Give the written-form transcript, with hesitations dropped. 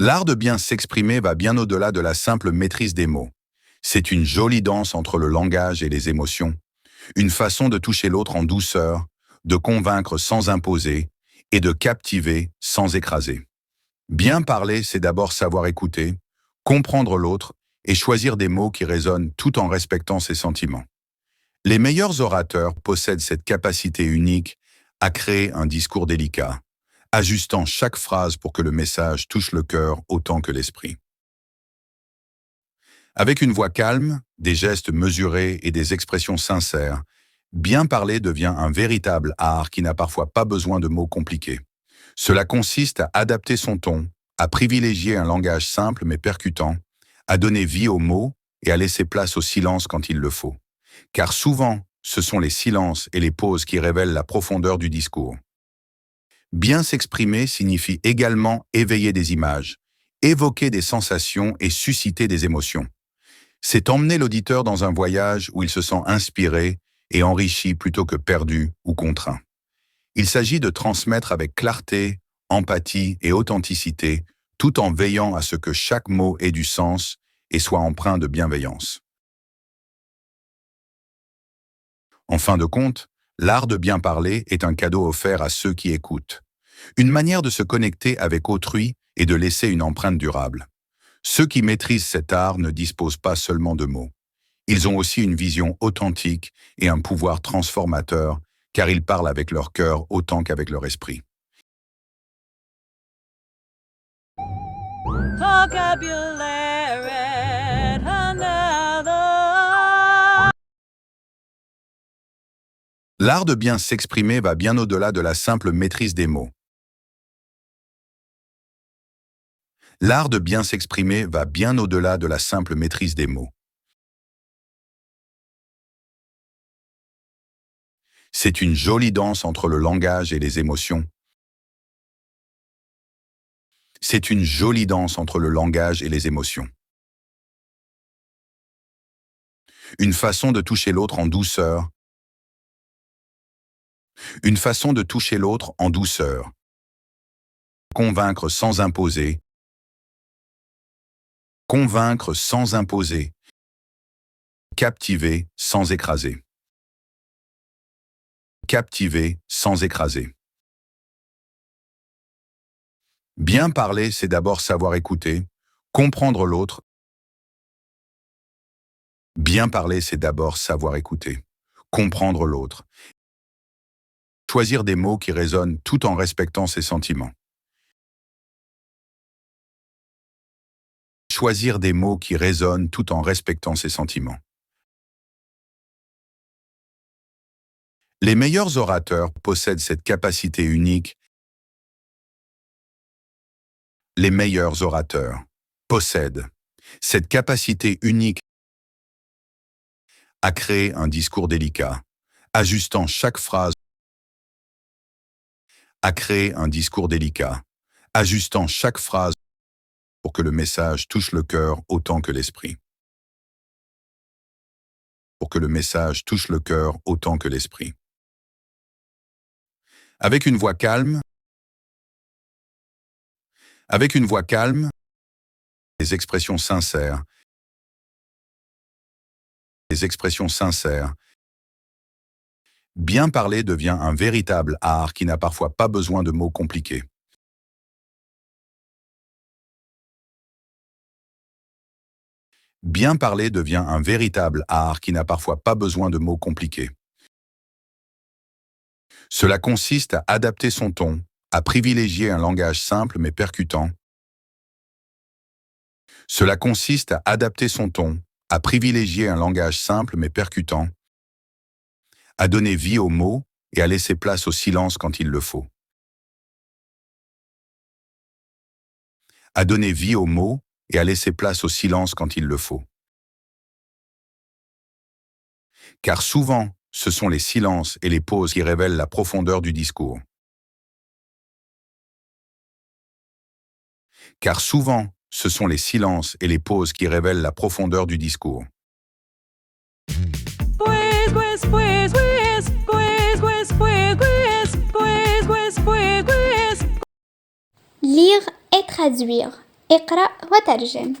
L'art de bien s'exprimer va bien au-delà de la simple maîtrise des mots. C'est une jolie danse entre le langage et les émotions, une façon de toucher l'autre en douceur, de convaincre sans imposer et de captiver sans écraser. Bien parler, c'est d'abord savoir écouter, comprendre l'autre et choisir des mots qui résonnent tout en respectant ses sentiments. Les meilleurs orateurs possèdent cette capacité unique à créer un discours délicat, ajustant chaque phrase pour que le message touche le cœur autant que l'esprit. Avec une voix calme, des gestes mesurés et des expressions sincères, bien parler devient un véritable art qui n'a parfois pas besoin de mots compliqués. Cela consiste à adapter son ton, à privilégier un langage simple mais percutant, à donner vie aux mots et à laisser place au silence quand il le faut. Car souvent, ce sont les silences et les pauses qui révèlent la profondeur du discours. Bien s'exprimer signifie également éveiller des images, évoquer des sensations et susciter des émotions. C'est emmener l'auditeur dans un voyage où il se sent inspiré et enrichi plutôt que perdu ou contraint. Il s'agit de transmettre avec clarté, empathie et authenticité, tout en veillant à ce que chaque mot ait du sens et soit empreint de bienveillance. En fin de compte, l'art de bien parler est un cadeau offert à ceux qui écoutent. Une manière de se connecter avec autrui et de laisser une empreinte durable. Ceux qui maîtrisent cet art ne disposent pas seulement de mots. Ils ont aussi une vision authentique et un pouvoir transformateur, car ils parlent avec leur cœur autant qu'avec leur esprit. L'art de bien s'exprimer va bien au-delà de la simple maîtrise des mots. L'art de bien s'exprimer va bien au-delà de la simple maîtrise des mots. C'est une jolie danse entre le langage et les émotions. C'est une jolie danse entre le langage et les émotions. Une façon de toucher l'autre en douceur. Une façon de toucher l'autre en douceur. Convaincre sans imposer. Convaincre sans imposer. Captiver sans écraser. Captiver sans écraser. Bien parler, c'est d'abord savoir écouter, comprendre l'autre. Bien parler, c'est d'abord savoir écouter, comprendre l'autre. Choisir des mots qui résonnent tout en respectant ses sentiments. Choisir des mots qui résonnent tout en respectant ses sentiments. Les meilleurs orateurs possèdent cette capacité unique. Les meilleurs orateurs possèdent cette capacité unique à créer un discours délicat, ajustant chaque phrase. À créer un discours délicat, ajustant chaque phrase pour que le message touche le cœur autant que l'esprit. Pour que le message touche le cœur autant que l'esprit. Avec une voix calme, des expressions sincères, bien parler devient un véritable art qui n'a parfois pas besoin de mots compliqués. Bien parler devient un véritable art qui n'a parfois pas besoin de mots compliqués. Cela consiste à adapter son ton, à privilégier un langage simple mais percutant. Cela consiste à adapter son ton, à privilégier un langage simple mais percutant, à donner vie aux mots et à laisser place au silence quand il le faut. À donner vie aux mots et à laisser place au silence quand il le faut. Car souvent, ce sont les silences et les pauses qui révèlent la profondeur du discours. Car souvent, ce sont les silences et les pauses qui révèlent la profondeur du discours. Lire et traduire. اقرأ وترجم.